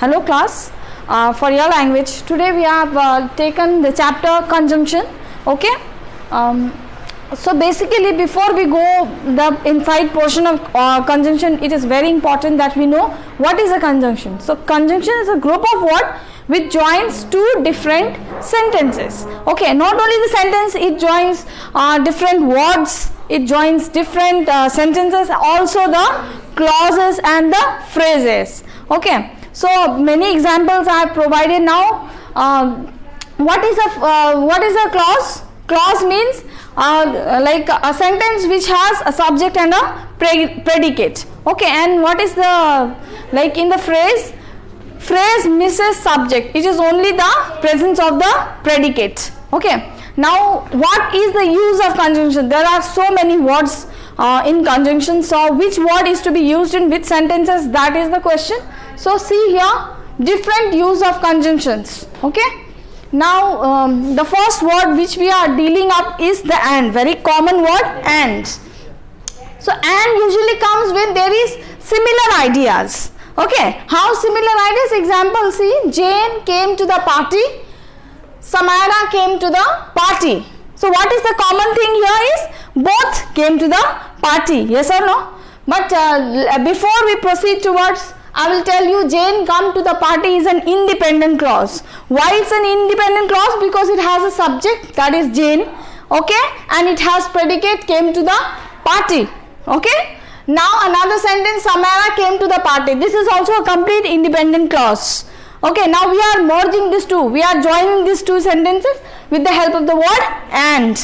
Hello class, for your language today we have taken the chapter conjunction. Okay, so basically before we go the inside portion of conjunction, it is very important that we know what is a conjunction. So conjunction is a group of word which joins two different sentences. Okay, not only the sentence, it joins different words, it joins different sentences, also the clauses and the phrases. Okay, so many examples I have provided now. What is a clause? Clause means like a sentence which has a subject and a predicate. Okay, and what is the, like in the phrase misses subject, it is only the presence of the predicate. Okay, now what is the use of conjunction? There are so many words in conjunction, so which word is to be used in which sentences, that is the question. So see here, different use of conjunctions. Okay, now the first word which we are dealing up is the and, very common word, and. So and usually comes when there is similar ideas. Okay, how similar ideas? Example, see, Jane came to the party, Samara came to the party. So what is the common thing here is both came to the party, yes or no? But before we proceed towards, I will tell you Jane come to the party is an independent clause. Why it's an independent clause? Because it has a subject, that is Jane, okay, and it has predicate came to the party. Okay, now another sentence, Samara came to the party. This is also a complete independent clause. Okay, now we are merging these two, we are joining these two sentences with the help of the word and.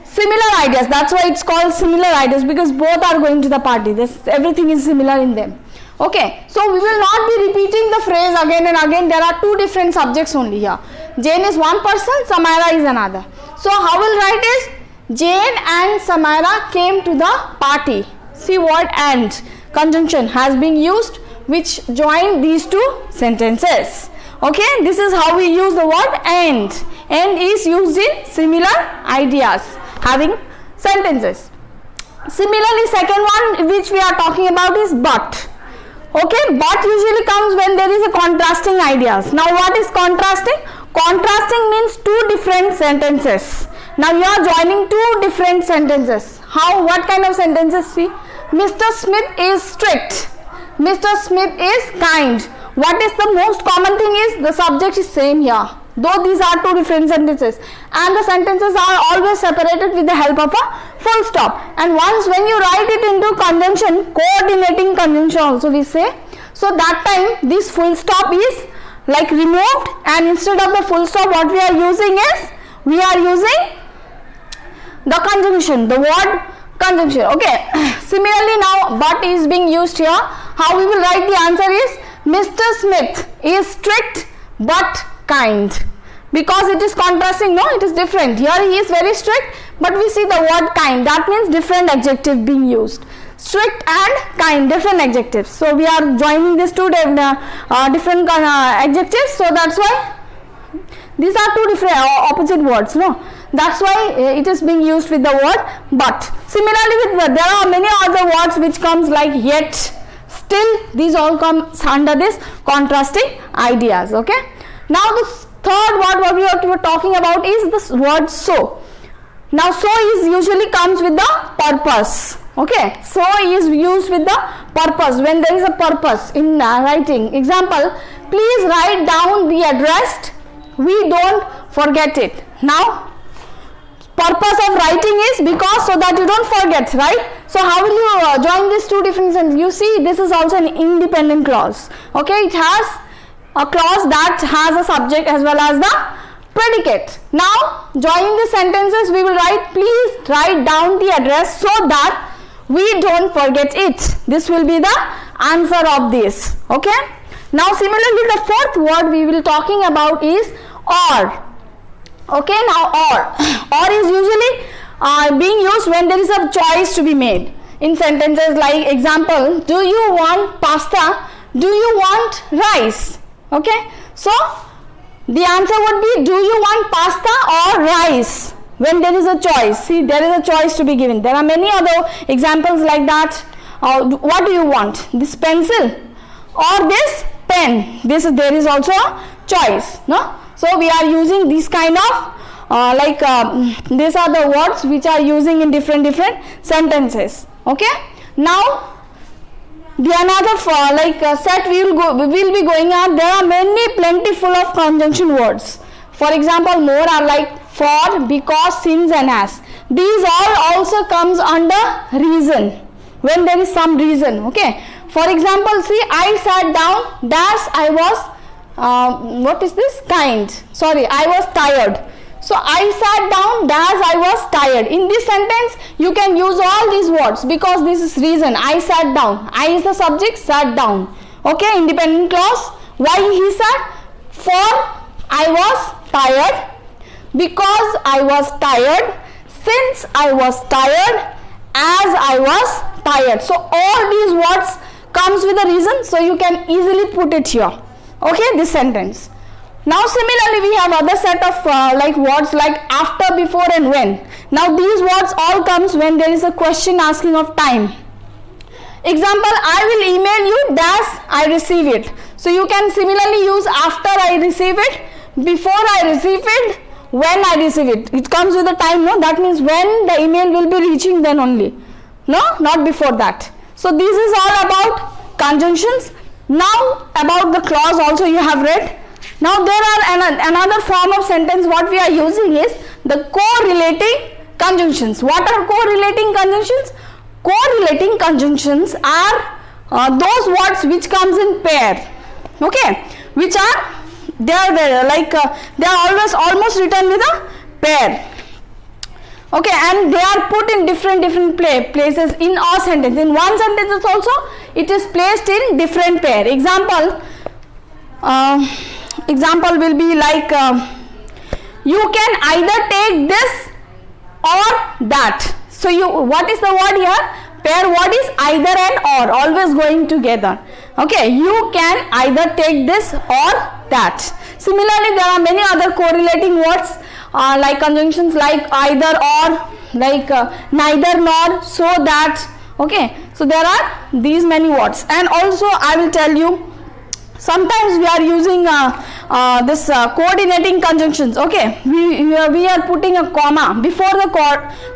Similar ideas, that's why it's called similar ideas, because both are going to the party. Everything is similar in them. Okay, so we will not be repeating the phrase again and again. There are two different subjects only here. Jane is one person, Samara is another. So how we'll write is Jane and Samara came to the party. See, word and conjunction has been used which join these two sentences. Okay, this is how we use the word and. And is used in similar ideas having sentences. Similarly, second one which we are talking about is but. Okay, but usually comes when there is a contrasting ideas. Now what is contrasting? Contrasting means two different sentences. Now you are joining two different sentences. How, what kind of sentences? See, Mr. Smith is strict, Mr. Smith is kind. What is the most common thing is the subject is same here, though these are two different sentences, and the sentences are always separated with the help of a full stop. And once when you write it into conjunction, coordinating conjunction also we say, so that time this full stop is like removed, and instead of the full stop what we are using is, we are using the conjunction, the word conjunction. Okay, similarly now but is being used here. How we will write the answer is Mr. Smith is strict but kind, because it is contrasting. No, it is different. Here he is very strict, but we see the word kind, that means different adjective being used. Strict and kind, different adjectives. So we are joining these two different adjectives, so that's why these are two different opposite words. No, that's why it is being used with the word but. Similarly with there are many other words which comes like yet, still, these all come under this contrasting ideas. Okay, now the third word what we were talking about is this word so. Now so is usually comes with the purpose. Okay, so is used with the purpose, when there is a purpose in writing. Example, please write down the address, we don't forget it. Now purpose of writing is because so that you don't forget, right? So how will you join these two different sentences? You see, this is also an independent clause. Okay, it has a clause that has a subject as well as the predicate. Now joining the sentences we will write, please write down the address so that we don't forget it. This will be the answer of this. Okay, now similarly the fourth word we will talking about is or. Okay, now or is usually being used when there is a choice to be made in sentences. Like example, do you want pasta, do you want rice? Okay, so the answer would be, do you want pasta or rice, when there is a choice. See, there is a choice to be given. There are many other examples like that. What do you want, this pencil or this pen? there is also a choice, no? So we are using this kind of these are the words which are using in different sentences. Okay, now the another set we will be going on. There are plentiful of conjunction words. For example, more are like for, because, since and as. These all also comes under reason, when there is some reason. Okay, for example, see, I sat down dash I was what is this, I was tired. So I sat down dash I was tired. In this sentence you can use all these words because this is reason. I sat down, I is the subject, sat down. Okay, independent clause. Why he sat? For I was tired, because I was tired, since I was tired, as I was tired. So all these words comes with a reason, so you can easily put it here. Okay, this sentence. Now similarly we have other set of words like after, before and when. Now these words all comes when there is a question asking of time. Example, I will email you dash I receive it. So you can similarly use after I receive it, before I receive it, when I receive it. It comes with a time, no? That means when the email will be reaching, then only. No, not before that. So this is all about conjunctions. Now about the clause also you have read. Now there are another form of sentence what we are using is the correlating conjunctions. What are correlating conjunctions? Correlating conjunctions are those words which comes in pair. Okay, which are they are always almost written with a pair. Okay, and they are put in different places in a sentence. In one sentence also it is placed in different pair. Example will be like you can either take this or that. So what is the word here? Pair word is either and or, always going together. Okay, you can either take this or that. Similarly, there are many other correlating words like conjunctions like either or, like neither nor, so that. Okay, so there are these many words. And also I will tell you, sometimes we are using this coordinating conjunctions. Okay, we are putting a comma before the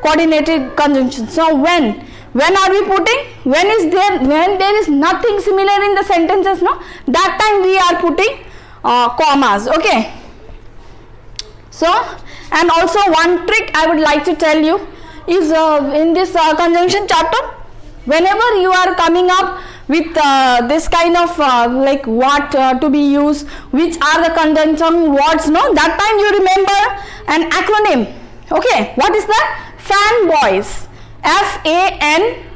coordinated conjunctions. So when are we putting? When there is nothing similar in the sentences, no, that time we are putting commas. Okay, so and also one trick I would like to tell you is in this conjunction chapter, whenever you are coming up with this kind of what to be used, which are the conjunction words, no, that time you remember an acronym. Okay, what is that? Fanboys. FANBOYS.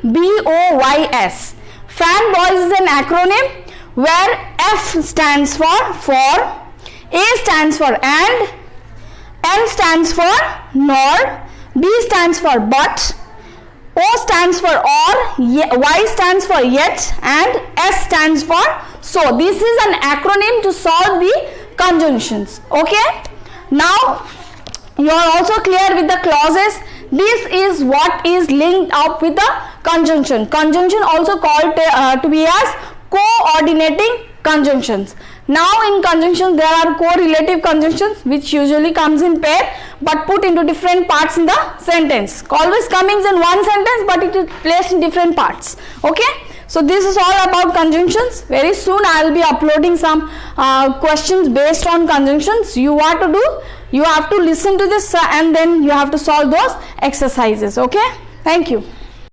Fanboys is an acronym where F stands for, A stands for and, N stands for nor, B stands for but, O stands for or, Y stands for yet, and S stands for so. This is an acronym to solve the conjunctions. Okay, now you are also clear with the clauses. This is what is linked up with the conjunction. Conjunction also called to be as coordinating conjunctions. Now in conjunctions there are correlative conjunctions which usually comes in pair but put into different parts in the sentence. Always coming in one sentence but it is placed in different parts. Okay, so this is all about conjunctions. Very soon I will be uploading some questions based on conjunctions. You have to listen to this and then you have to solve those exercises. Okay, thank you.